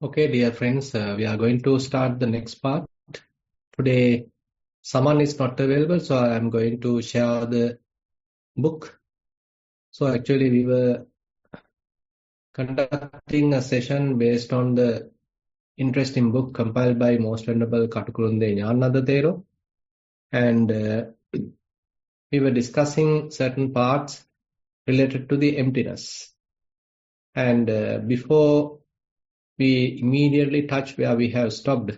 Okay, dear friends, we are going to start the next part. Today, someone is not available, so I am going to share the book. So actually, we were conducting a session based on the interesting book compiled by Most Venerable Katukurunde Nyanada Thero. And we were discussing certain parts related to the emptiness. And before we immediately touch where we have stopped,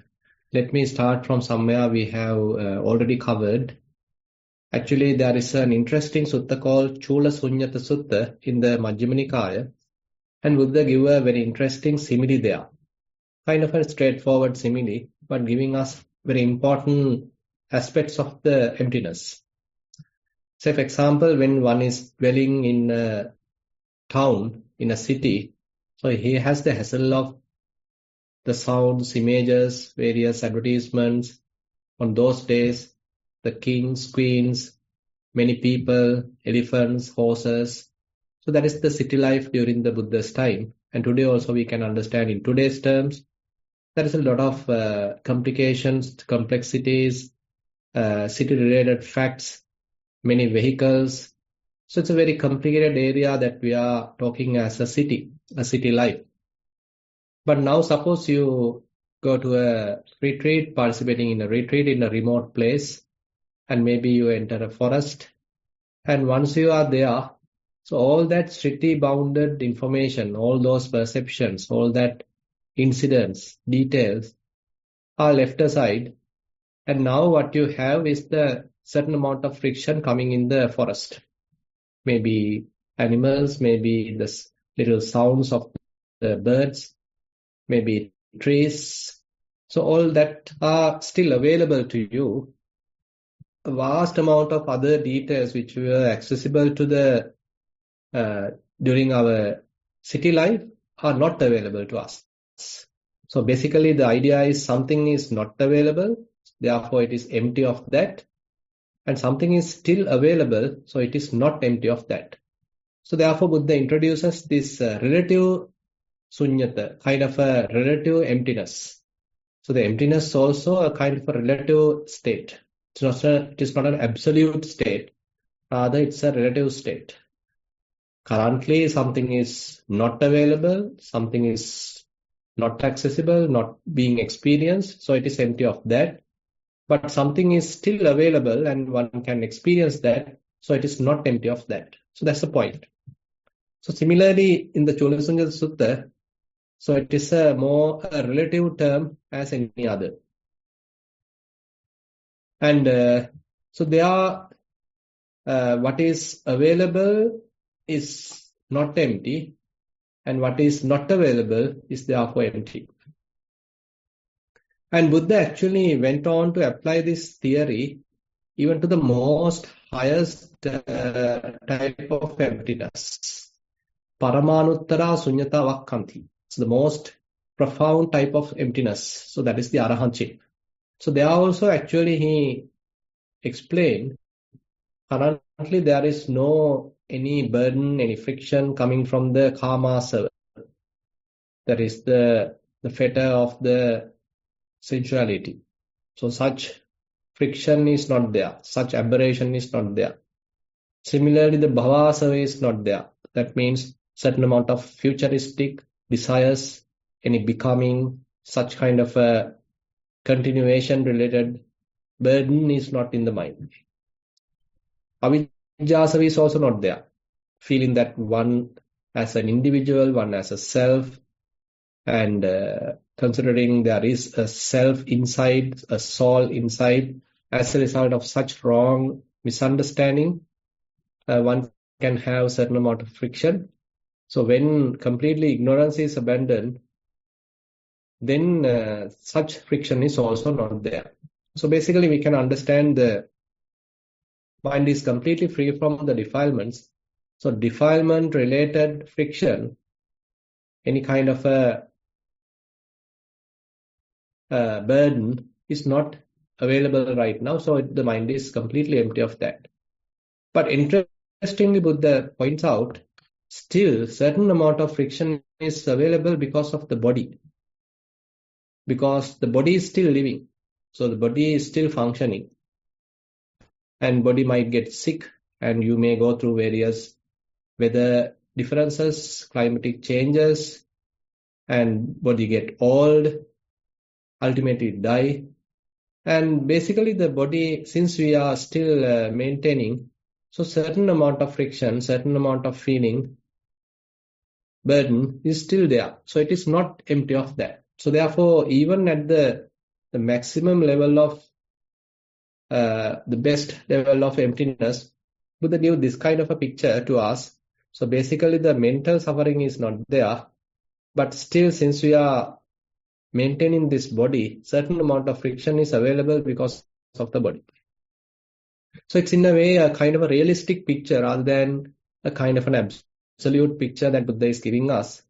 let me start from somewhere we have already covered. Actually, there is an interesting sutta called Chula Sunyata Sutta in the Majjhima Nikaya, and Buddha give a very interesting simile there. Kind of a straightforward simile, but giving us very important aspects of the emptiness. Say, for example, when one is dwelling in a town, in a city, so he has the hassle of the sounds, images, various advertisements. On those days, the kings, queens, many people, elephants, horses. So that is the city life during the Buddha's time. And today also we can understand in today's terms, there is a lot of complications, complexities, city-related facts, many vehicles. So it's a very complicated area that we are talking as a city life. But now suppose you go to a retreat, participating in a retreat in a remote place, and maybe you enter a forest. And once you are there, so all that strictly bounded information, all those perceptions, all that incidents, details are left aside. And now what you have is the certain amount of friction coming in the forest. Maybe animals, maybe the little sounds of the birds, maybe trees. So all that are still available to you. A vast amount of other details which were accessible to the during our city life are not available to us. So basically the idea is something is not available, therefore it is empty of that, and something is still available, so it is not empty of that. So therefore Buddha introduces this relative sunyata, kind of a relative emptiness. So the emptiness is also a kind of a relative state. It is not an absolute state, rather it's a relative state. Currently, something is not available, something is not accessible, not being experienced, so it is empty of that. But something is still available and one can experience that, so it is not empty of that. So that's the point. So similarly, in the Chula Sunyata Sutta, so it is a more relative term as any other. And so there, what is available is not empty, and what is not available is therefore empty. And Buddha actually went on to apply this theory even to the most highest type of emptiness. Paramanuttara sunyata vakkanti. It's the most profound type of emptiness. So that is the arahantship. So there also actually he explained, currently there is no any burden, any friction coming from the karma server. That is the fetter of the sensuality. So such friction is not there. Such aberration is not there. Similarly, the bhava server is not there. That means certain amount of futuristic desires, any becoming, such kind of a continuation related burden is not in the mind. Avijjasava is also not there. Feeling that one as an individual, one as a self, and considering there is a self inside, a soul inside, as a result of such wrong misunderstanding, one can have a certain amount of friction. So when completely ignorance is abandoned, then such friction is also not there. So basically we can understand the mind is completely free from the defilements. So defilement related friction, any kind of a burden is not available right now. So the mind is completely empty of that. But interestingly, Buddha points out, still certain amount of friction is available because of the body. because the body is still living. So the body is still functioning, and body might get sick, and you may go through various weather differences, climatic changes, and body get old, ultimately die. And basically the body, since we are still maintaining, so certain amount of friction, certain amount of feeling, burden is still there. So it is not empty of that. So therefore, even at the maximum level of the best level of emptiness, Buddha gave this kind of a picture to us. So basically the mental suffering is not there, but still since we are maintaining this body, certain amount of friction is available because of the body. So it's in a way a kind of a realistic picture rather than a kind of an absolute picture that Buddha is giving us.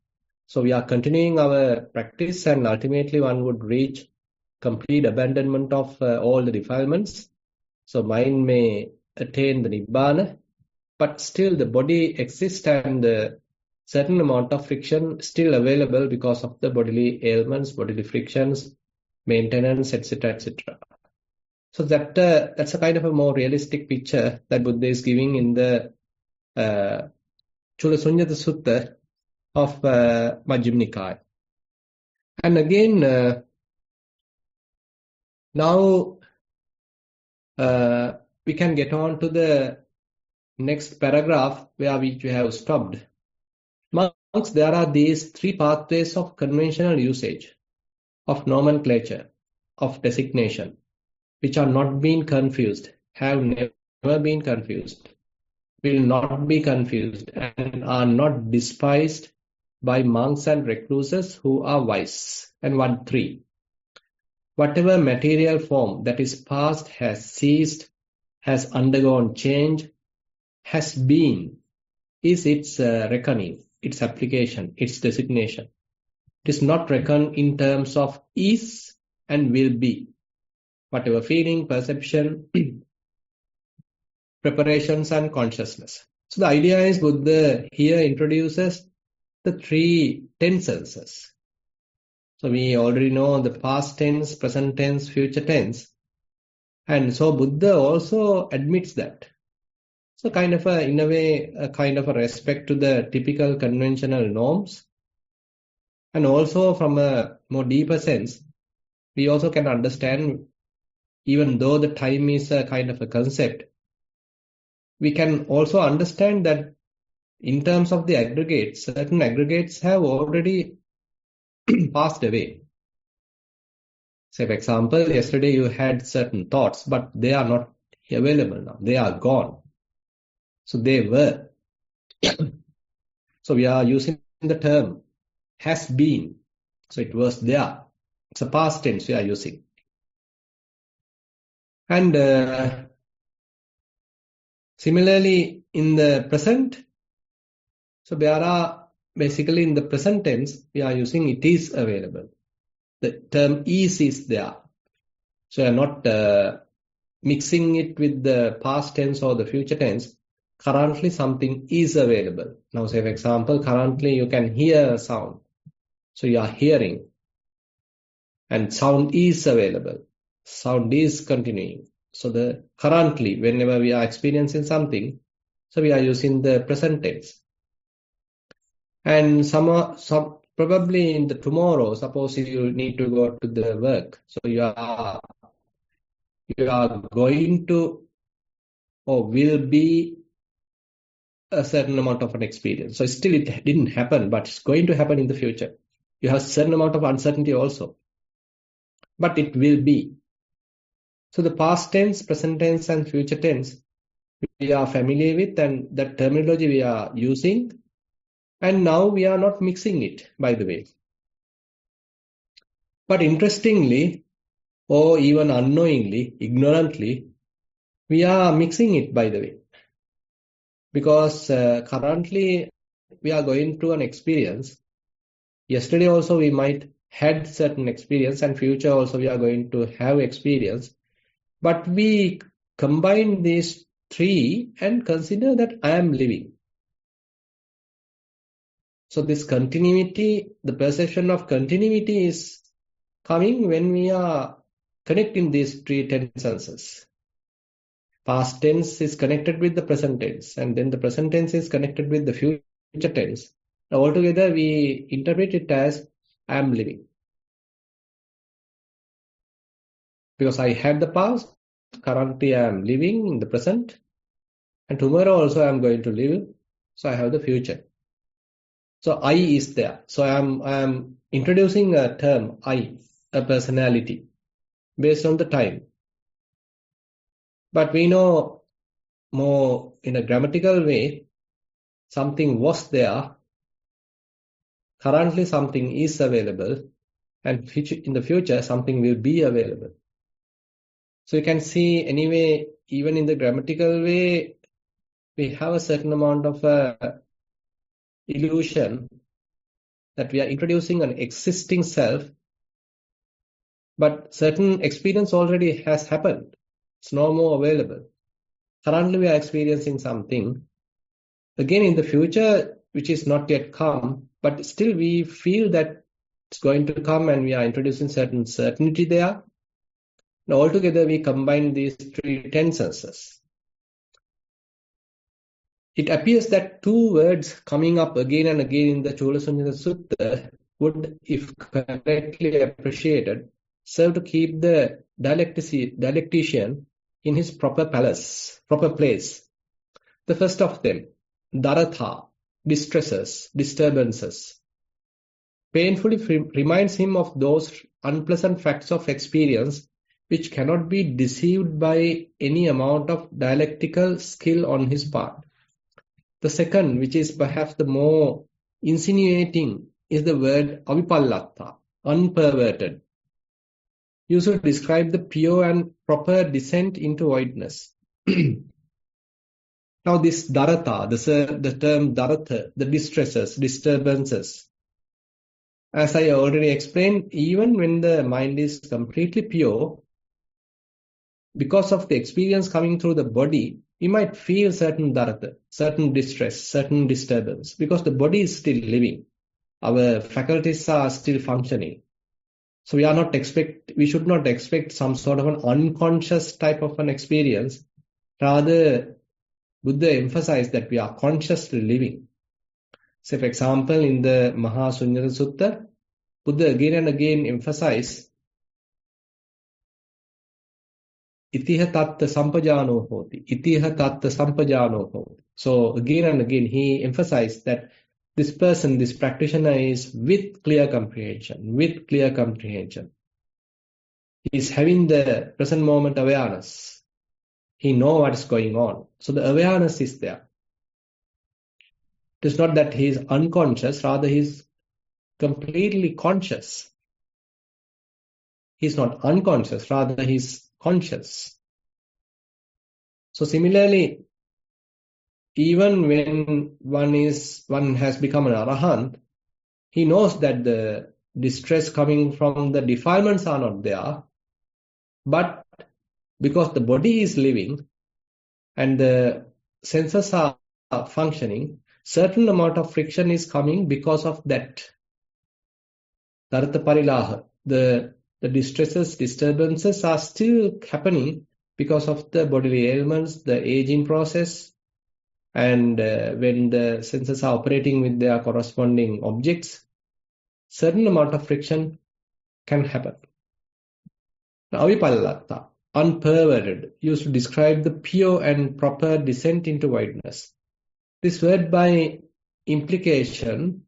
So we are continuing our practice, and ultimately one would reach complete abandonment of all the defilements. So mind may attain the Nibbana, but still the body exists, and certain amount of friction still available because of the bodily ailments, bodily frictions, maintenance, etc., etc. So that's a kind of a more realistic picture that Buddha is giving in the Chula Sunyata Sutta of Majjhima Nikaya. And again, now we can get on to the next paragraph where we have stopped. Monks, there are these three pathways of conventional usage, of nomenclature, of designation, which are not being confused, have never been confused, will not be confused, and are not despised by monks and recluses who are wise. And 1.3. Whatever material form that is past has ceased, has undergone change, has been, is its reckoning, its application, its designation. It is not reckoned in terms of is and will be. Whatever feeling, perception, preparations, and consciousness. So the idea is Buddha here introduces the three tenses. So we already know the past tense, present tense, future tense. And so Buddha also admits that. So kind of in a way, a kind of a respect to the typical conventional norms. And also from a more deeper sense, we also can understand, even though the time is a kind of a concept, we can also understand that in terms of the aggregates, certain aggregates have already passed away. Say, for example, yesterday you had certain thoughts, but they are not available now. They are gone. So they were. So we are using the term has been. So it was there. It's a past tense we are using. And similarly, in the present, so there are basically in the present tense, we are using it is available. The term is there. So we are not mixing it with the past tense or the future tense. Currently, something is available. Now, say, for example, currently you can hear a sound. So you are hearing. And sound is available. Sound is continuing. So the currently, whenever we are experiencing something, so we are using the present tense. And some probably in the tomorrow, suppose you need to go to the work. So you are going to or will be a certain amount of an experience. So still it didn't happen, but it's going to happen in the future. You have a certain amount of uncertainty also, but it will be. So the past tense, present tense, and future tense we are familiar with, and that terminology we are using. And now we are not mixing it, by the way. But interestingly, or even unknowingly, ignorantly, we are mixing it, by the way. Because currently we are going through an experience. Yesterday also we might had certain experience, and future also we are going to have experience. But we combine these three and consider that I am living. So this continuity, the perception of continuity is coming when we are connecting these three tenses. Past tense is connected with the present tense, and then the present tense is connected with the future tense. Altogether, we interpret it as I am living. Because I had the past, currently I am living in the present, and tomorrow also I am going to live, so I have the future. So I is there. So I am introducing a term, I, a personality, based on the time. But we know more in a grammatical way, something was there, currently something is available, and in the future something will be available. So you can see anyway, even in the grammatical way, we have a certain amount of illusion that we are introducing an existing self, but certain experience already has happened. It's no more available. Currently we are experiencing something. Again in the future, which is not yet come, but still we feel that it's going to come and we are introducing certain certainty there. Now altogether we combine these three tenses. It appears that two words coming up again and again in the Chulasunyata Sutta would, if correctly appreciated, serve to keep the dialectician in his proper place. The first of them, Daratha, distresses, disturbances, painfully reminds him of those unpleasant facts of experience which cannot be deceived by any amount of dialectical skill on his part. The second, which is perhaps the more insinuating, is the word avipallatta, unperverted, used to describe the pure and proper descent into voidness. Now this daratha, the term daratha, the distresses, disturbances, as I already explained, even when the mind is completely pure, because of the experience coming through the body, we might feel certain daratha, certain distress, certain disturbance, because the body is still living. Our faculties are still functioning. So we should not expect some sort of an unconscious type of an experience. Rather, Buddha emphasized that we are consciously living. So, for example, in the Mahasunyata Sutta, Buddha again and again emphasized Itiha tatta sampajano hoti. Itiha tatta sampajano hoti. So again and again he emphasized that this person, this practitioner is with clear comprehension, He is having the present moment awareness. He knows what is going on. So the awareness is there. It is not that he is unconscious, rather he is completely conscious. He is not unconscious, rather he is conscious. So similarly, even when one has become an arahant, he knows that the distress coming from the defilements are not there, but because the body is living and the senses are functioning, certain amount of friction is coming because of that. Daratha parilaha, the distresses, disturbances are still happening because of the bodily ailments, the aging process, and when the senses are operating with their corresponding objects, certain amount of friction can happen. Now, avipallatta, unperverted, used to describe the pure and proper descent into voidness. This word by implication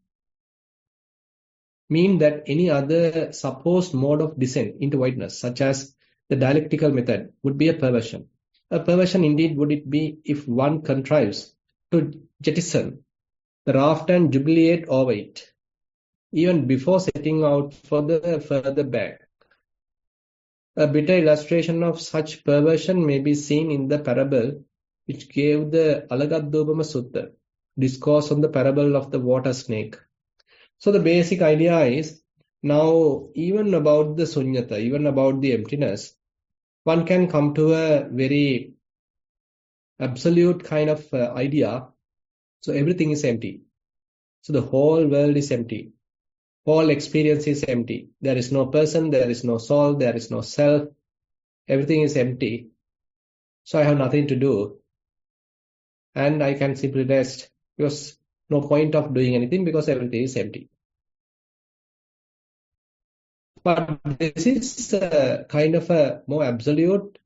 mean that any other supposed mode of descent into voidness, such as the dialectical method, would be a perversion. A perversion indeed would it be if one contrives to jettison the raft and jubilate over it, even before setting out for the further bank. A bitter illustration of such perversion may be seen in the parable which gave the Alagadubama Sutta, discourse on the parable of the water snake. So the basic idea is, now even about the sunyata, even about the emptiness, one can come to a very absolute kind of idea. So everything is empty. So the whole world is empty. whole experience is empty. There is no person, there is no soul, there is no self. Everything is empty. So I have nothing to do. And I can simply rest because no point of doing anything because everything is empty. But this is a kind of a more absolute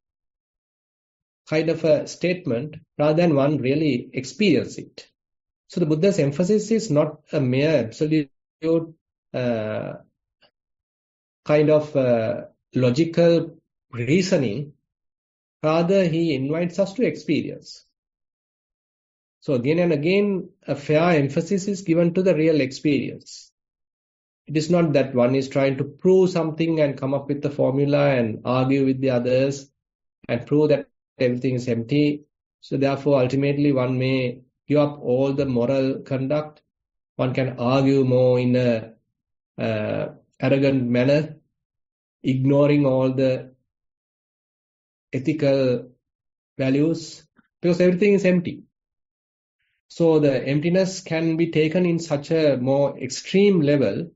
kind of a statement rather than one really experience it. So the Buddha's emphasis is not a mere absolute kind of logical reasoning. Rather, he invites us to experience. So again and again, a fair emphasis is given to the real experience. It is not that one is trying to prove something and come up with the formula and argue with the others and prove that everything is empty. So therefore, ultimately, one may give up all the moral conduct. One can argue more in a arrogant manner, ignoring all the ethical values because everything is empty. So the emptiness can be taken in such a more extreme level,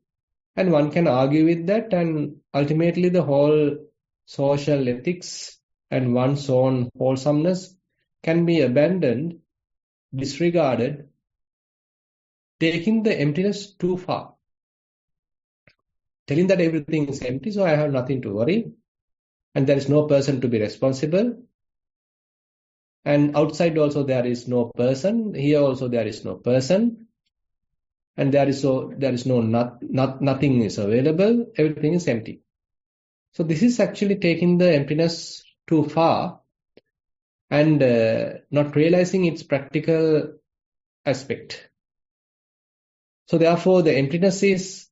and one can argue with that, and ultimately the whole social ethics and one's own wholesomeness can be abandoned, disregarded, taking the emptiness too far. Telling that everything is empty, so I have nothing to worry, and there is no person to be responsible. And outside also there is no person. Here also there is no person. And there is nothing is available. Everything is empty. So this is actually taking the emptiness too far and not realizing its practical aspect. So therefore the emptiness is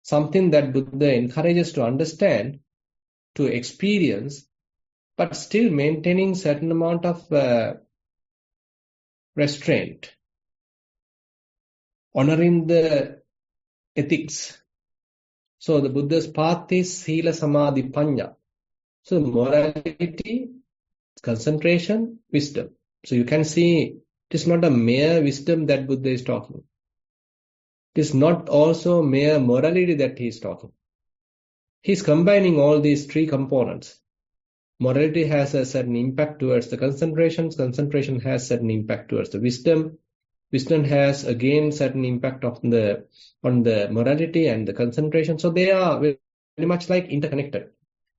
something that Buddha encourages to understand, to experience, but still maintaining certain amount of restraint, honoring the ethics. So the Buddha's path is Sila Samadhi Panya. So morality, concentration, wisdom. So you can see it is not a mere wisdom that Buddha is talking. It is not also mere morality that he is talking. He is combining all these three components. Morality has a certain impact towards the concentration. Concentration has certain impact towards the wisdom. Wisdom has again certain impact on the morality and the concentration. So they are very much like interconnected.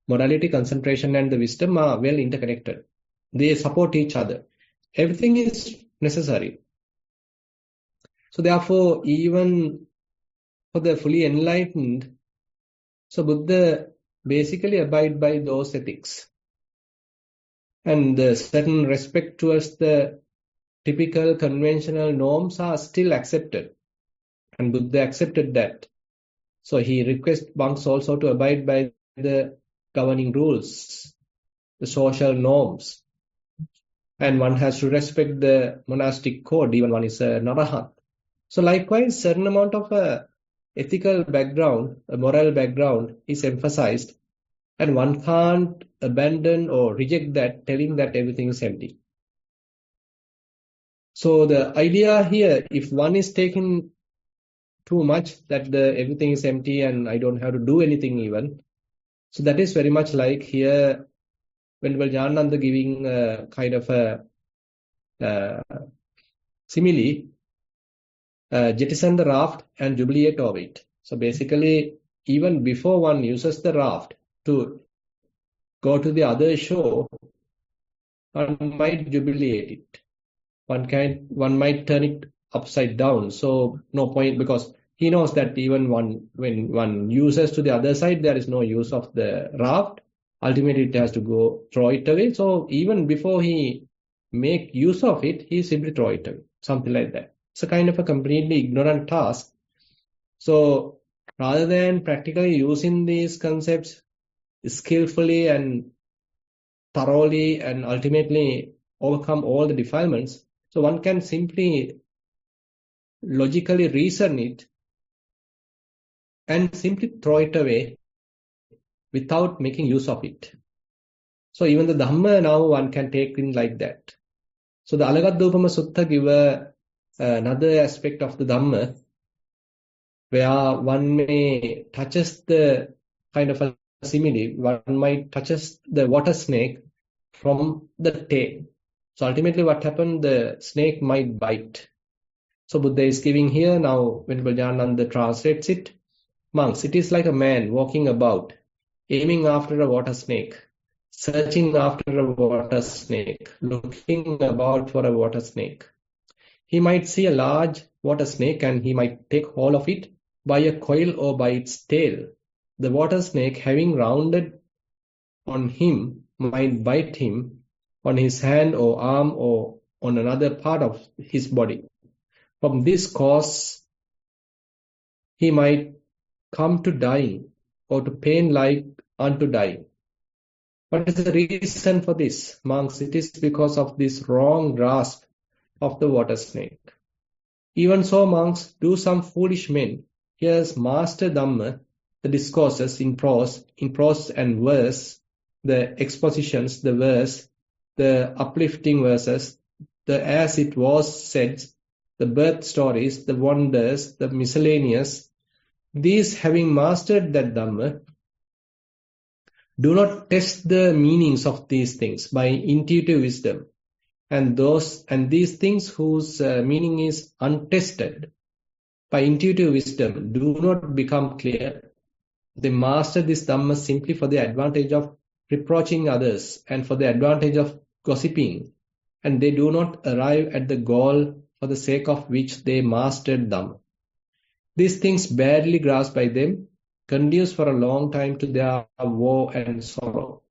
Morality, concentration, and the wisdom are well interconnected. They support each other. Everything is necessary. So therefore, even for the fully enlightened, so Buddha basically abide by those ethics. And the certain respect towards the typical conventional norms are still accepted. And Buddha accepted that. So he requests monks also to abide by the governing rules, the social norms. And one has to respect the monastic code, even one is a Narahat. So likewise, certain amount of ethical background, a moral background is emphasized. And one can't abandon or reject that, telling that everything is empty. So the idea here, if one is taking too much, that everything is empty and I don't have to do anything even, so that is very much like here, Venerable Jnananda giving a kind of a simile, jettison the raft and jubilate over it. So basically, even before one uses the raft to go to the other shore, one might jubilate it. One might turn it upside down. So no point, because he knows that even when one uses to the other side, there is no use of the raft. Ultimately, it has to go throw it away. So even before he make use of it, he simply throw it away. Something like that. It's a kind of a completely ignorant task. So rather than practically using these concepts skillfully and thoroughly and ultimately overcome all the defilements, so one can simply logically reason it and simply throw it away without making use of it. So even the Dhamma now one can take in like that. So the Alagadupama Sutta give another aspect of the Dhamma. where one may touches the kind of a simile, one might touches the water snake from the tail. So ultimately what happened, the snake might bite. So Buddha is giving here, now Venerable Jnananda translates it. Monks, it is like a man walking about, aiming after a water snake, searching after a water snake, looking about for a water snake. He might see a large water snake and he might take hold of it by a coil or by its tail. The water snake, having rounded on him, might bite him on his hand or arm or on another part of his body. From this cause, he might come to dying or to pain like unto dying. What is the reason for this? Monks, it is because of this wrong grasp of the water snake. Even so, monks, do some foolish men hears master Dhamma, the discourses in prose and verse, the expositions, the verse, the uplifting verses, the as it was said, the birth stories, the wonders, the miscellaneous. These, having mastered that Dhamma, do not test the meanings of these things by intuitive wisdom, and these things whose meaning is untested by intuitive wisdom do not become clear. They master this Dhamma simply for the advantage of reproaching others and for the advantage of gossiping, and they do not arrive at the goal for the sake of which they mastered Dhamma. These things, badly grasped by them, conduce for a long time to their woe and sorrow.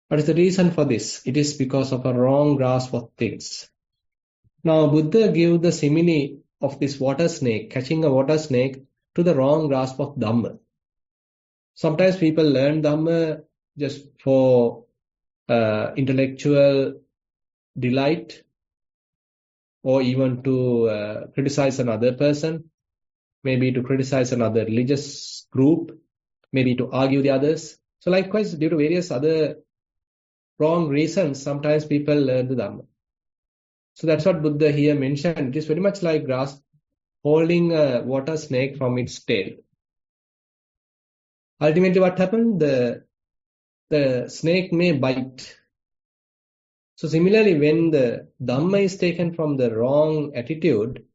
What is the reason for this? It is because of a wrong grasp of things. Now, Buddha gave the simile of this water snake, catching a water snake, to the wrong grasp of Dhamma. Sometimes people learn Dhamma just for intellectual delight, or even to criticize another person, maybe to criticize another religious group, maybe to argue the others. So likewise, due to various other wrong reasons, sometimes people learn the Dhamma. So that's what Buddha here mentioned. It is very much like holding a water snake from its tail. Ultimately, what happened? The snake may bite. So similarly, when the Dhamma is taken from the wrong attitude,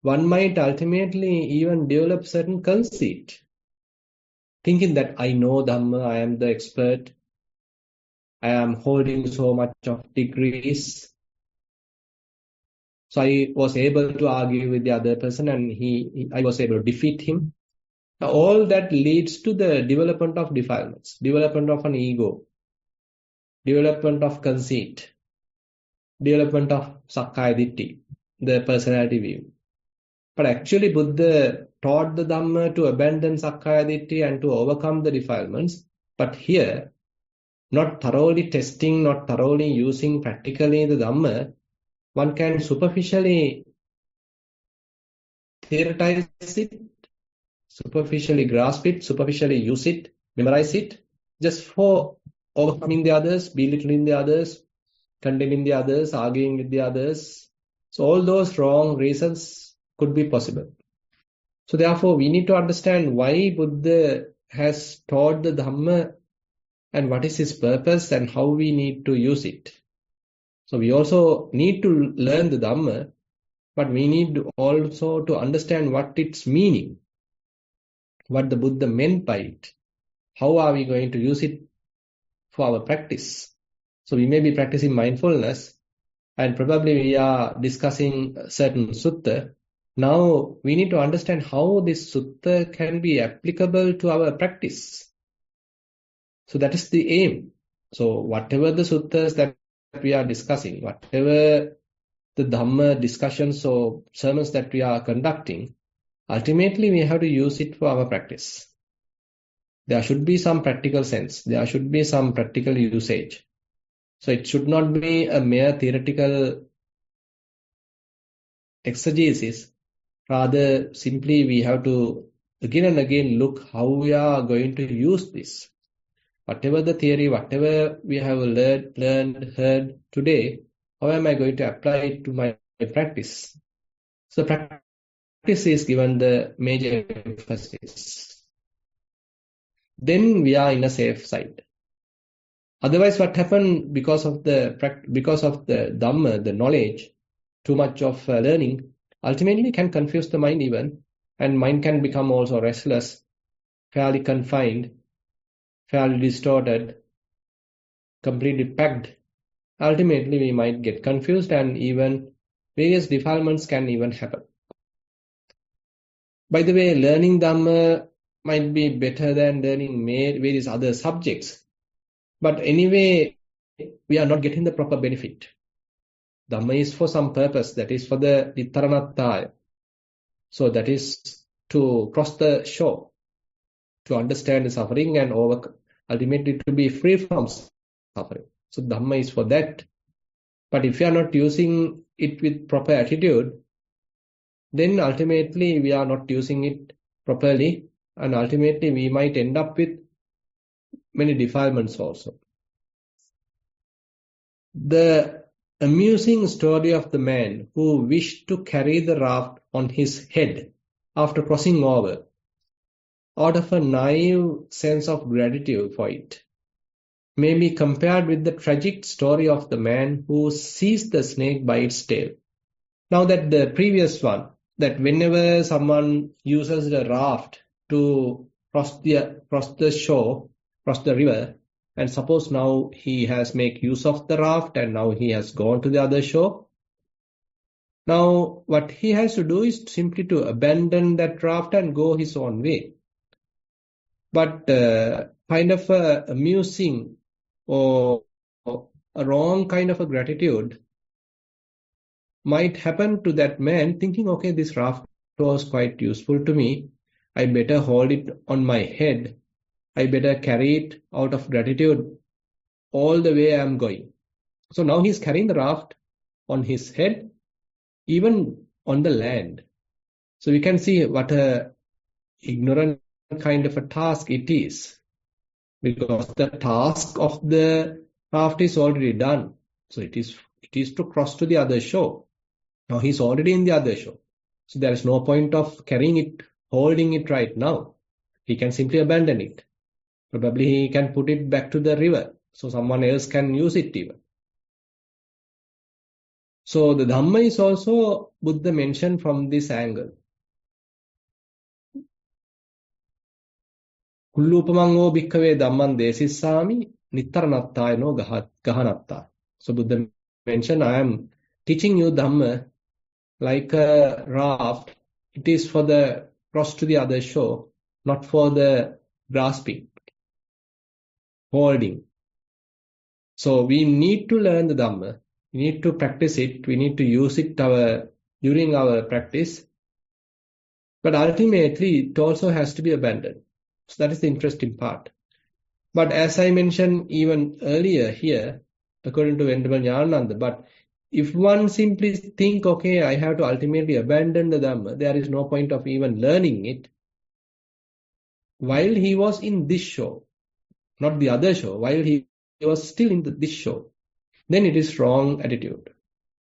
one might ultimately even develop certain conceit, thinking that I know Dhamma, I am the expert, I am holding so much of degrees. So I was able to argue with the other person and I was able to defeat him. Now, all that leads to the development of defilements, development of an ego, development of conceit, development of sakkaya ditthi, the personality view. But actually, Buddha taught the Dhamma to abandon sakkaya ditthi and to overcome the defilements. But here, not thoroughly testing, not thoroughly using practically the Dhamma, one can superficially theorize it, superficially grasp it, superficially use it, memorize it, just for overcoming the others, belittling the others, condemning the others, arguing with the others. So all those wrong reasons could be possible. So therefore, we need to understand why Buddha has taught the Dhamma and what is his purpose and how we need to use it. So we also need to learn the Dhamma, but we need also to understand what its meaning, what the Buddha meant by it. How are we going to use it for our practice? So we may be practicing mindfulness and probably we are discussing a certain sutta. Now we need to understand how this sutta can be applicable to our practice. So that is the aim. So whatever the suttas that we are discussing, whatever the Dhamma discussions or sermons that we are conducting, ultimately we have to use it for our practice. There should be some practical sense. There should be some practical usage. So it should not be a mere theoretical exegesis. Rather, simply we have to again and again look how we are going to use this. Whatever the theory, whatever we have learned, heard today, how am I going to apply it to my practice? So is given the major emphasis, then we are in a safe side. Otherwise, what happened because of the Dhamma, the knowledge, too much of learning, ultimately can confuse the mind even, and mind can become also restless, fairly confined, fairly distorted, completely packed. Ultimately, we might get confused and even various defilements can even happen. By the way, learning Dhamma might be better than learning various other subjects. But anyway, we are not getting the proper benefit. Dhamma is for some purpose, that is for the Nissarana. So that is to cross the shore, to understand the suffering and ultimately to be free from suffering. So Dhamma is for that. But if you are not using it with proper attitude, then ultimately we are not using it properly, and ultimately we might end up with many defilements also. The amusing story of the man who wished to carry the raft on his head after crossing over, out of a naive sense of gratitude for it, may be compared with the tragic story of the man who seized the snake by its tail. Now that the previous one, that whenever someone uses the raft to cross the shore, cross the river, and suppose now he has made use of the raft and now he has gone to the other shore. Now what he has to do is simply to abandon that raft and go his own way. But kind of amusing or a wrong kind of a gratitude might happen to that man, thinking, okay, this raft was quite useful to me. I better hold it on my head. I better carry it out of gratitude all the way I am going. So now he's carrying the raft on his head, even on the land. So we can see what a ignorant kind of a task it is, because the task of the raft is already done. So it is to cross to the other shore. Now he's already in the other shore. So there is no point of carrying it, holding it right now. He can simply abandon it. Probably he can put it back to the river, so someone else can use it even. So the Dhamma is also Buddha mentioned from this angle. Kullupamango bhikkhave dhamman desissami nittaranattayano gahanatta. So Buddha mentioned, I am teaching you Dhamma like a raft. It is for the cross to the other shore, not for the grasping, holding. So we need to learn the Dhamma. We need to practice it. We need to use it during our practice. But ultimately, it also has to be abandoned. So that is the interesting part. But as I mentioned even earlier here, according to Venerable Jnananda, but if one simply think, okay, I have to ultimately abandon the Dhamma, there is no point of even learning it. While he was in this shore, not the other shore, while he was still in this shore, then it is wrong attitude.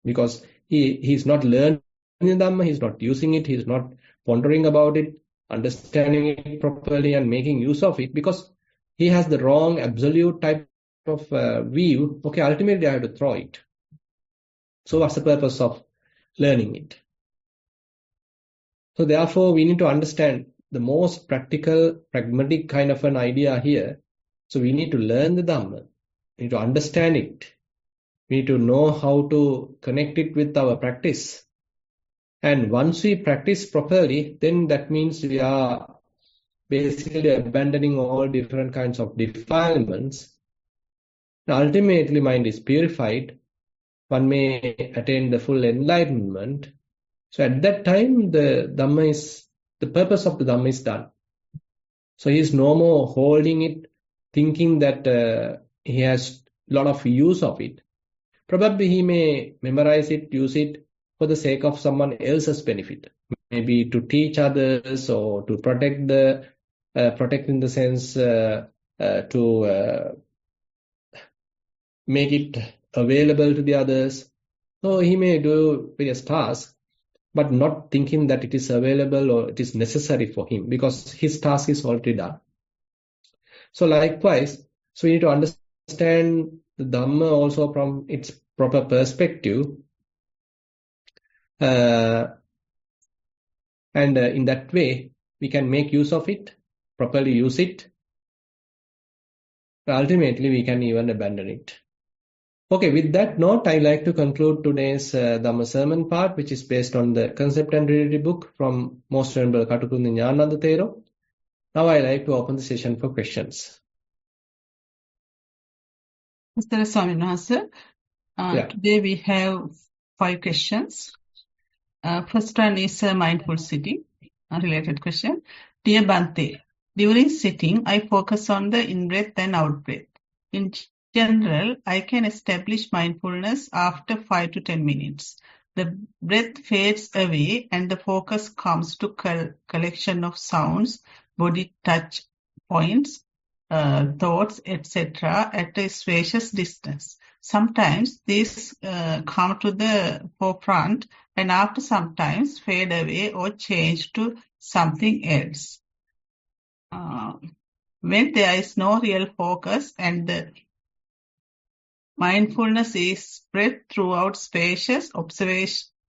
Because he is not learning the Dhamma, he is not using it, he is not pondering about it, understanding it properly and making use of it, because he has the wrong absolute type of view. Okay, ultimately I have to throw it. So what's the purpose of learning it? So therefore we need to understand the most practical, pragmatic kind of an idea here. So we need to learn the Dhamma. We need to understand it. We need to know how to connect it with our practice. And once we practice properly, then that means we are basically abandoning all different kinds of defilements. Now, ultimately, mind is purified. One may attain the full enlightenment. So at that time, the purpose of the Dhamma is done. So he is no more holding it, thinking that he has a lot of use of it. Probably he may memorize it, use it for the sake of someone else's benefit. Maybe to teach others or to protect in the sense to make it available to the others. So he may do various tasks. but not thinking that it is available or it is necessary for him because his task is already done. So likewise, so we need to understand the Dhamma also from its proper perspective. And in that way, we can make use of it, properly use it. Ultimately, we can even abandon it. Okay, with that note, I like to conclude today's Dhamma sermon part, which is based on the Concept and Reality book from Most Venerable Katukulunde Gnanananda Thero. Now I like to open the session for questions. Mr. Swaminathan, today we have 5 questions. First one is a mindful sitting, a related question. Dear Bhante, during sitting, I focus on the in-breath and out-breath. In general, I can establish mindfulness after 5 to 10 minutes. The breath fades away and the focus comes to collection of sounds, body touch points, thoughts, etc. at a spacious distance. Sometimes these come to the forefront and after sometimes fade away or change to something else. When there is no real focus and the mindfulness is spread throughout spacious observation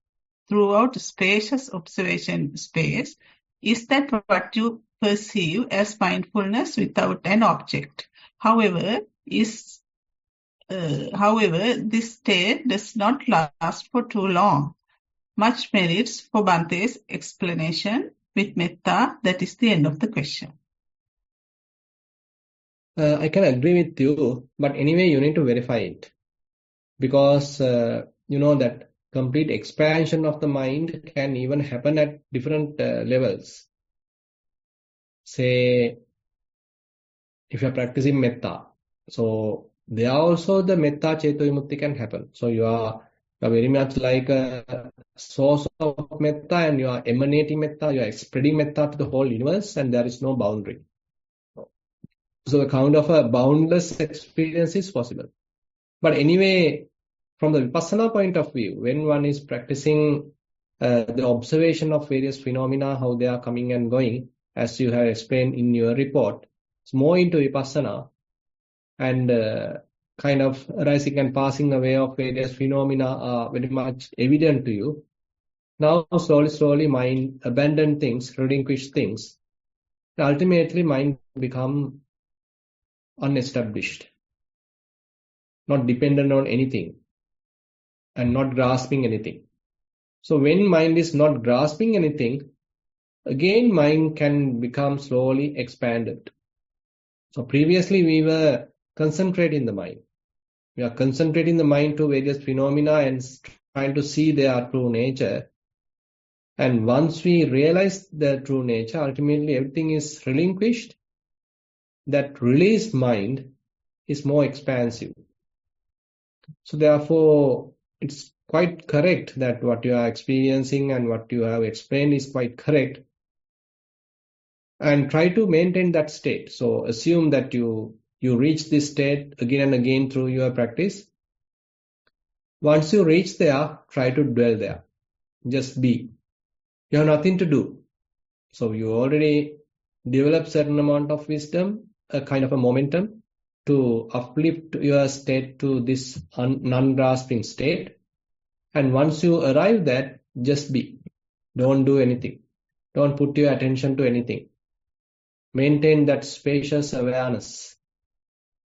space, is that what you perceive as mindfulness without an object? However, this state does not last for too long. Much merits for Bhante's explanation with metta. That is the end of the question. I can agree with you, but anyway, you need to verify it. Because you know that complete expansion of the mind can even happen at different levels. Say, if you are practicing metta, so there also the metta ceto vimutti can happen. So you are very much like a source of metta and you are emanating metta, you are spreading metta to the whole universe and there is no boundary. So the kind of a boundless experience is possible. But anyway, from the Vipassana point of view, when one is practicing the observation of various phenomena, how they are coming and going, as you have explained in your report, it's more into Vipassana and kind of arising and passing away of various phenomena are very much evident to you. Now, slowly, mind abandon things, relinquish things. Ultimately, mind become unestablished, not dependent on anything and not grasping anything. So when mind is not grasping anything, again mind can become slowly expanded. So previously we were concentrating the mind. We are concentrating the mind to various phenomena and trying to see their true nature. And once we realize the true nature, ultimately everything is relinquished. That released mind is more expansive. So therefore, it's quite correct that what you are experiencing and what you have explained is quite correct. And try to maintain that state. So assume that you reach this state again and again through your practice. Once you reach there, try to dwell there. Just be. You have nothing to do. So you already developed certain amount of wisdom, a kind of a momentum to uplift your state to this non-grasping state. And once you arrive there, just be. Don't do anything. Don't put your attention to anything. Maintain that spacious awareness.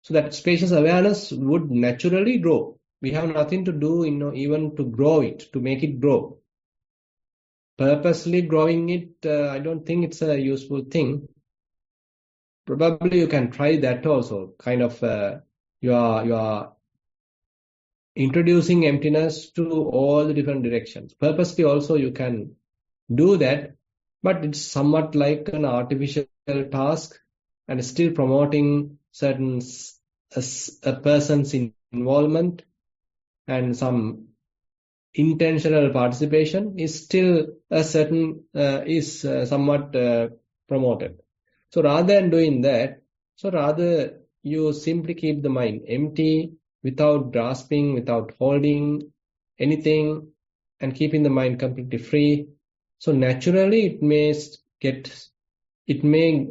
So that spacious awareness would naturally grow. We have nothing to do, even to grow it, to make it grow. Purposely growing it, I don't think it's a useful thing. Probably you can try that also. Kind of, you are introducing emptiness to all the different directions. Purposely also you can do that, but it's somewhat like an artificial task and still promoting certain a person's involvement and some intentional participation is still a certain is somewhat promoted. So rather than doing that, rather you simply keep the mind empty without grasping, without holding anything, and keeping the mind completely free. So naturally, it may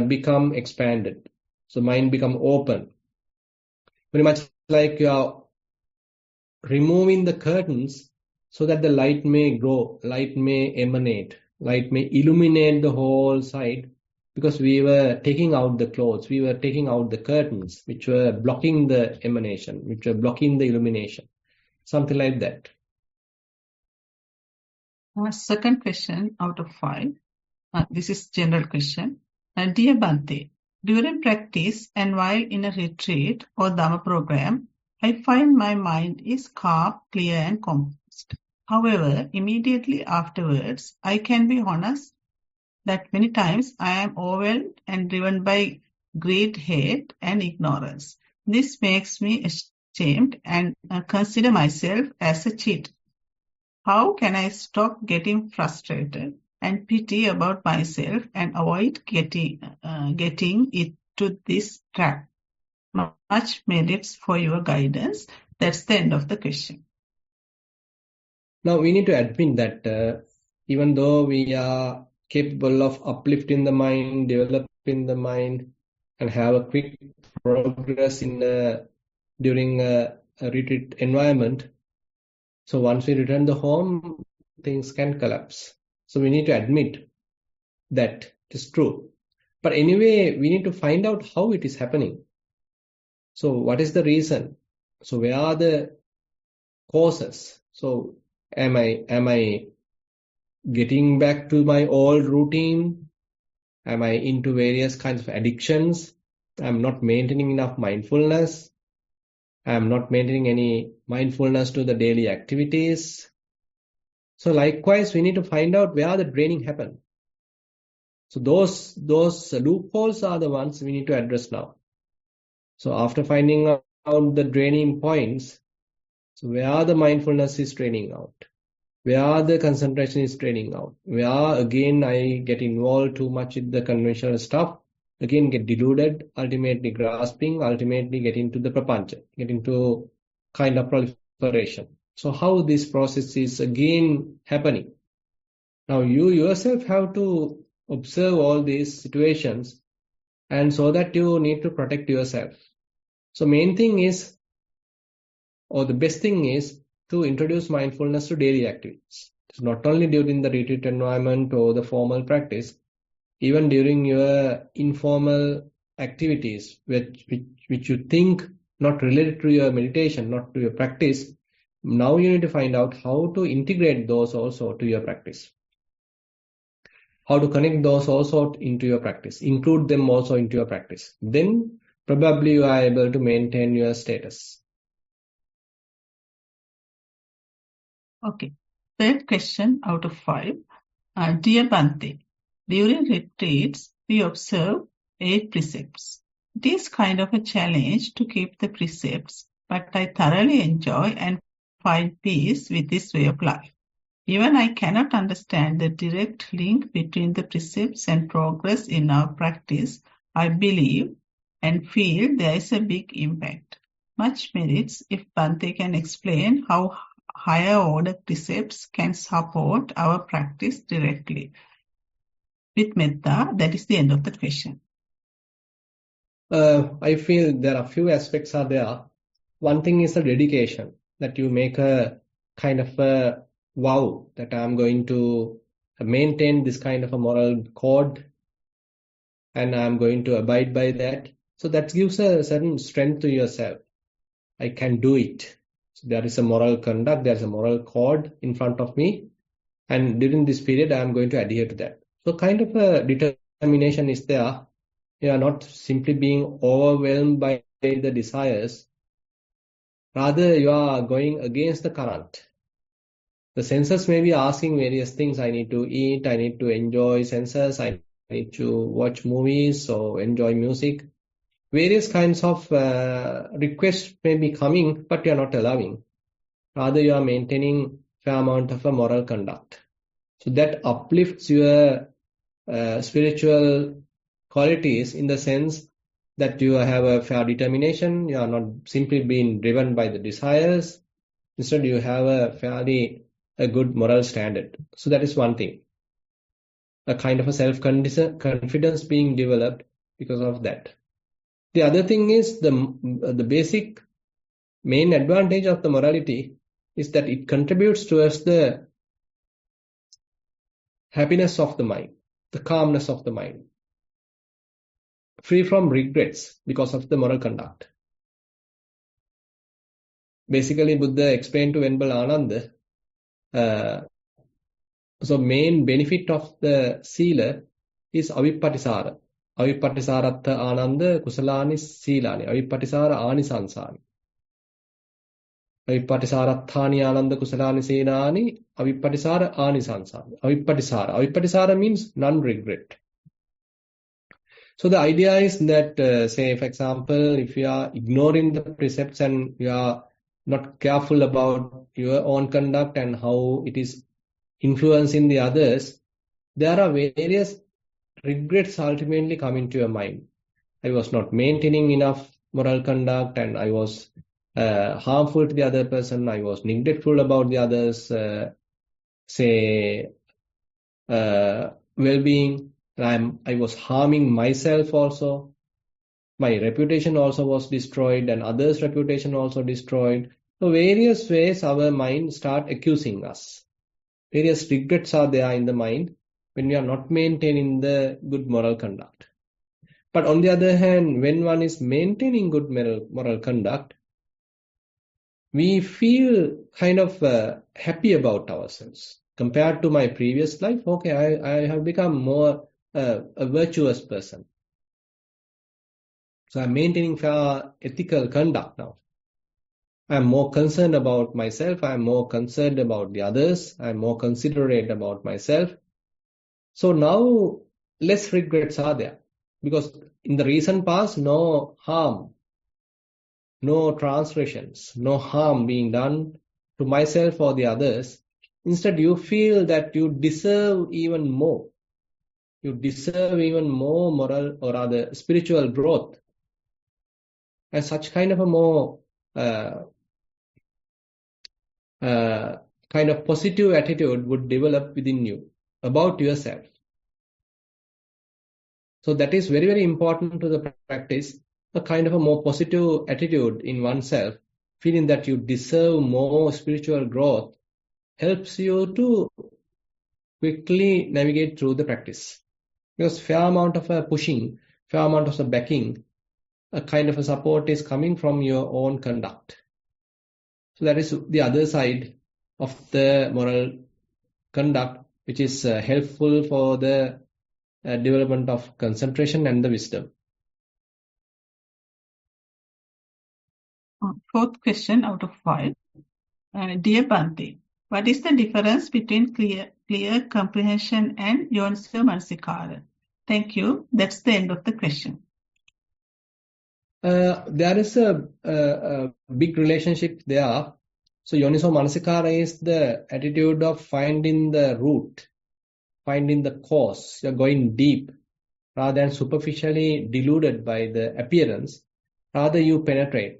become expanded. So mind become open. Very much like you are removing the curtains so that the light may grow, light may emanate, light may illuminate the whole side, because we were taking out the clothes, we were taking out the curtains, which were blocking the emanation, which were blocking the illumination. Something like that. Second question out of 5. This is general question. Dear Bhante, during practice and while in a retreat or Dhamma program, I find my mind is calm, clear and composed. However, immediately afterwards, I can be honest that many times I am overwhelmed and driven by greed, hate and ignorance. This makes me ashamed and consider myself as a cheat. How can I stop getting frustrated and pity about myself and avoid getting into this trap? Much merits for your guidance. That's the end of the question. Now we need to admit that even though we are capable of uplifting the mind, developing the mind, and have a quick progress during a retreat environment, so once we return the home, things can collapse. So we need to admit that it is true. But anyway, we need to find out how it is happening. So what is the reason? So where are the causes? So am I getting back to my old routine? Am I into various kinds of addictions? I'm not maintaining enough mindfulness. I'm not maintaining any mindfulness to the daily activities. So likewise, we need to find out where the draining happened. So those loopholes are the ones we need to address now. So after finding out the draining points, so where the mindfulness is draining out, where the concentration is draining out, where again I get involved too much with the conventional stuff, again get deluded, ultimately grasping, ultimately get into the prapancha, get into kind of proliferation. So how this process is again happening. Now you yourself have to observe all these situations, and so that you need to protect yourself. So main thing is, or the best thing is, to introduce mindfulness to daily activities. It's not only during the retreat environment or the formal practice, even during your informal activities, which you think not related to your meditation, not to your practice. Now you need to find out how to integrate those also to your practice. How to connect those also into your practice, include them also into your practice. Then probably you are able to maintain your status. Okay. Third question out of 5. Dear Bhante, during retreats, we observe 8 precepts. It is kind of a challenge to keep the precepts, but I thoroughly enjoy and find peace with this way of life. Even I cannot understand the direct link between the precepts and progress in our practice. I believe and feel there is a big impact. Much merits if Bhante can explain how higher order precepts can support our practice directly. With metta, that is the end of the question. I feel there are a few aspects are there. One thing is the dedication, that you make a kind of a vow that I'm going to maintain this kind of a moral code and I'm going to abide by that. So that gives a certain strength to yourself. I can do it. So there is a moral conduct, there's a moral code in front of me, and during this period I'm going to adhere to that. So kind of a determination is there. You are not simply being overwhelmed by the desires. Rather, you are going against the current. The senses may be asking various things. I need to eat, I need to enjoy senses, I need to watch movies or enjoy music. Various kinds of requests may be coming, but you are not allowing. Rather, you are maintaining fair amount of a moral conduct. So that uplifts your spiritual qualities in the sense that you have a fair determination. You are not simply being driven by the desires. Instead, you have a fairly a good moral standard. So that is one thing. A kind of a self-confidence being developed because of that. The other thing is the basic main advantage of the morality is that it contributes towards the happiness of the mind, the calmness of the mind, free from regrets because of the moral conduct. Basically, Buddha explained to Venerable Ananda, so main benefit of the sila is avippatisara. Avippatisarattha ananda kusalani silani. Avippatisara anisansani. Avippatisarathani ananda kusalani silani. Avippatisara anisansani. Avippatisara. Avippatisara means non-regret. So the idea is that, say, for example, if you are ignoring the precepts and you are not careful about your own conduct and how it is influencing the others, there are various regrets ultimately coming to your mind. I was not maintaining enough moral conduct and I was harmful to the other person. I was neglectful about the others, well-being. I was harming myself also. My reputation also was destroyed and others' reputation also destroyed. So various ways our mind start accusing us. Various regrets are there in the mind when we are not maintaining the good moral conduct. But on the other hand, when one is maintaining good moral conduct, we feel kind of happy about ourselves. Compared to my previous life, okay, I have become more a virtuous person. So I'm maintaining fair ethical conduct now. I'm more concerned about myself. I'm more concerned about the others. I'm more considerate about myself. So now less regrets are there. Because in the recent past, no harm, no transgressions, no harm being done to myself or the others. Instead, you feel that you deserve even more. You deserve even more moral or rather spiritual growth. And such kind of a more kind of positive attitude would develop within you about yourself. So that is very, very important to the practice, a kind of a more positive attitude in oneself, feeling that you deserve more spiritual growth, helps you to quickly navigate through the practice. Because fair amount of a pushing, fair amount of a backing, a kind of a support is coming from your own conduct. So that is the other side of the moral conduct, which is helpful for the development of concentration and the wisdom. Fourth question out of 5. Dear Bhante, what is the difference between clear comprehension and yoniso manasikara? Thank you. That's the end of the question. There is a big relationship there. So yoniso manasikara is the attitude of finding the root, finding the cause. You're going deep rather than superficially deluded by the appearance. Rather you penetrate.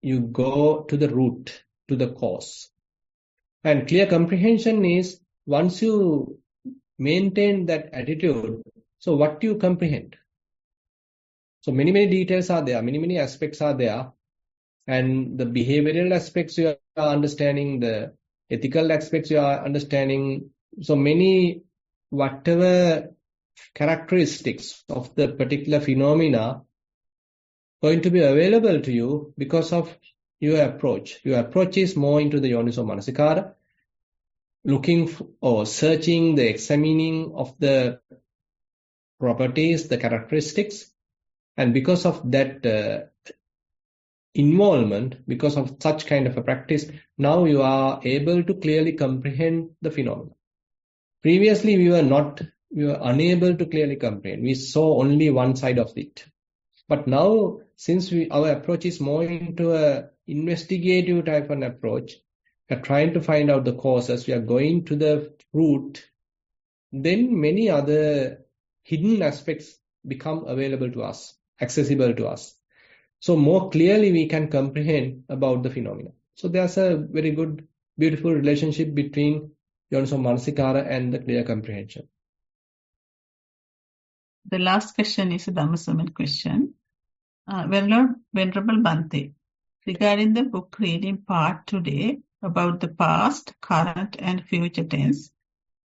You go to the root, to the cause. And clear comprehension is once you maintain that attitude, so what do you comprehend? So many details are there, many aspects are there. And the behavioral aspects you are understanding, the ethical aspects you are understanding. So many, whatever characteristics of the particular phenomena going to be available to you because of your approach. Your approach is more into the yoniso manasikara, looking or searching, the examining of the properties, the characteristics. And because of that involvement, because of such kind of a practice, now you are able to clearly comprehend the phenomena. Previously, we were unable to clearly comprehend. We saw only one side of it. But now, since our approach is more into a investigative type of an approach, we are trying to find out the causes, we are going to the root, then many other hidden aspects become available to us, accessible to us. So more clearly we can comprehend about the phenomena. So there's a very good beautiful relationship between Yoniso Manasikara and the clear comprehension. The last question is a Dhammasaman question. Venerable Bhante, regarding the book reading part today about the past, current and future tense,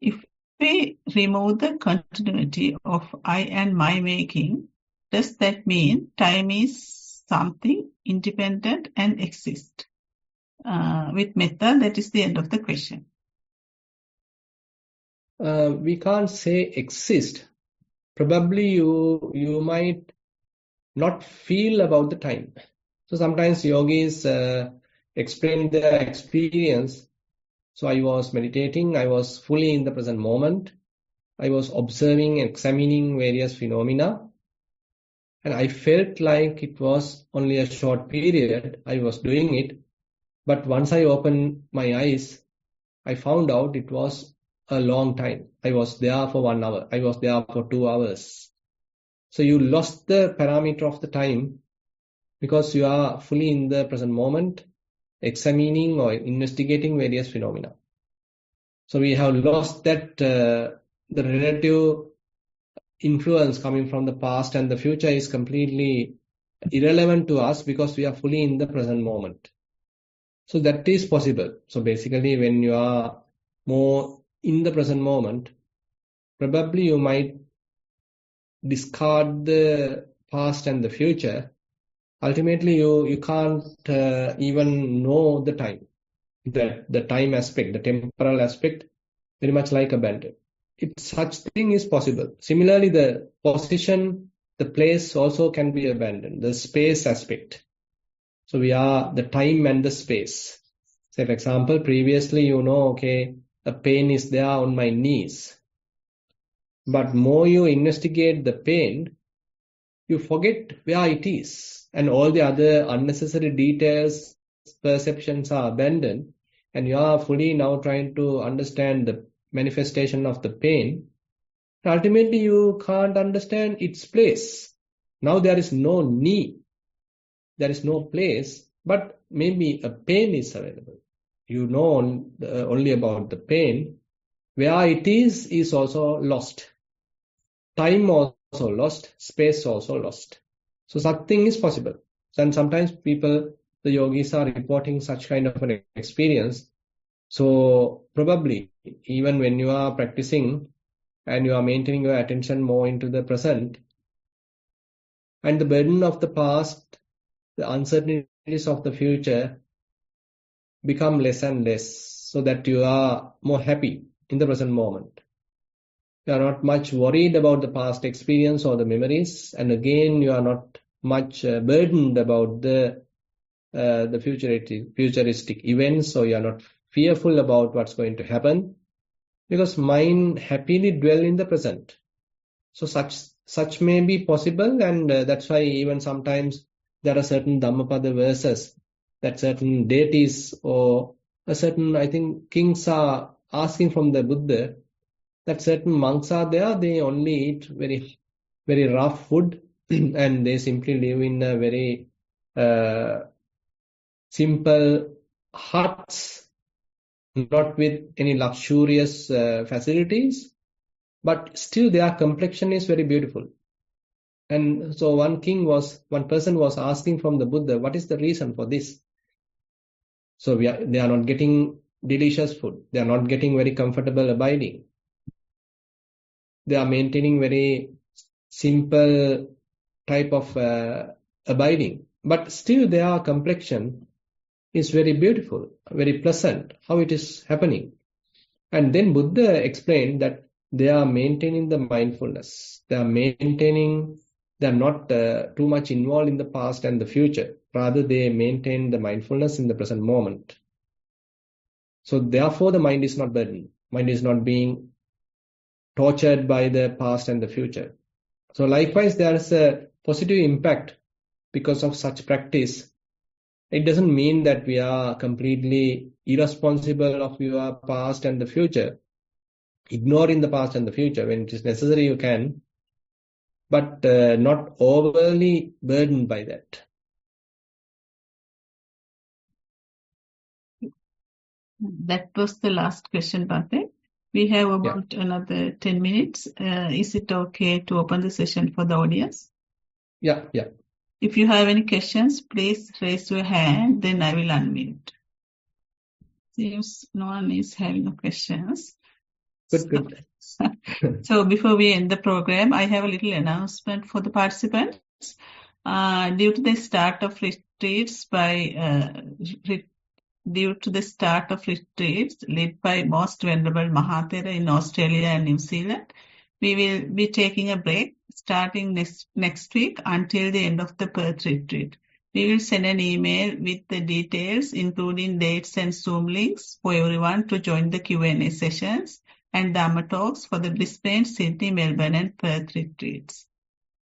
if we remove the continuity of I and my making, does that mean time is something independent and exists? With metta, that is the end of the question. We can't say exist. Probably you might not feel about the time. So sometimes yogis explain their experience. So I was meditating, I was fully in the present moment. I was observing, examining various phenomena. And I felt like it was only a short period. I was doing it. But once I opened my eyes, I found out it was a long time. I was there for 1 hour. I was there for 2 hours. So you lost the parameter of the time because you are fully in the present moment, examining or investigating various phenomena. So we have lost that the relative influence coming from the past and the future is completely irrelevant to us because we are fully in the present moment. So that is possible. So basically when you are more in the present moment, probably you might discard the past and the future. Ultimately, you can't even know the time. The time aspect, the temporal aspect, very much like abandoned. If such thing is possible. Similarly, the position, the place also can be abandoned. The space aspect. So we are the time and the space. Say, for example, previously, okay, a pain is there on my knees. But more you investigate the pain, you forget where it is. And all the other unnecessary details, perceptions are abandoned. And you are fully now trying to understand the manifestation of the pain. Ultimately, you can't understand its place. Now there is no knee. There is no place, but maybe a pain is available. You know only about the pain. Where it is also lost. Time also lost, space also lost. So such thing is possible. And sometimes people, the yogis are reporting such kind of an experience. So probably even when you are practicing and you are maintaining your attention more into the present and the burden of the past, the uncertainties of the future become less and less so that you are more happy in the present moment. You are not much worried about the past experience or the memories, and again you are not much burdened about the futuristic events, so you are not fearful about what's going to happen, because mind happily dwell in the present. So such may be possible, and that's why even sometimes there are certain Dhammapada verses that certain deities or a certain, I think, kings are asking from the Buddha that certain monks are there, they only eat very, very rough food and they simply live in a very simple huts, not with any luxurious facilities, but still their complexion is very beautiful. And so one person was asking from the Buddha, what is the reason for this? So they are not getting delicious food. They are not getting very comfortable abiding. They are maintaining very simple type of abiding. But still their complexion is very beautiful, very pleasant, how it is happening. And then Buddha explained that they are maintaining the mindfulness. They are not too much involved in the past and the future. Rather, they maintain the mindfulness in the present moment. So therefore, the mind is not burdened. Mind is not being tortured by the past and the future. So likewise, there is a positive impact because of such practice. It doesn't mean that we are completely irresponsible of your past and the future. Ignoring the past and the future. When it is necessary, you can, but not overly burdened by that. That was the last question, Bhante. We have about another 10 minutes. Is it okay to open the session for the audience? Yeah. If you have any questions, please raise your hand, then I will unmute. Seems no one is having questions. Good. So before we end the program, I have a little announcement for the participants. Due to the start of retreats led by Most Venerable Thero in Australia and New Zealand, we will be taking a break starting next week until the end of the Perth retreat. We will send an email with the details, including dates and Zoom links for everyone to join the Q&A sessions and Dhamma talks for the Brisbane, Sydney, Melbourne and Perth retreats.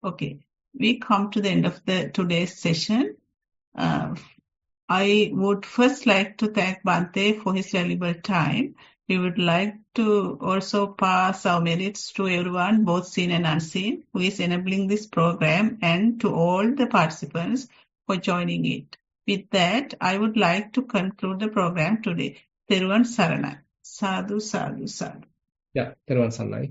Okay, we come to the end of today's session. I would first like to thank Bhante for his valuable time. We would like to also pass our merits to everyone, both seen and unseen, who is enabling this program, and to all the participants for joining it. With that, I would like to conclude the program today. Thero Sarana. Sadhu, sadhu, sadhu. Yeah, Thero Sarana.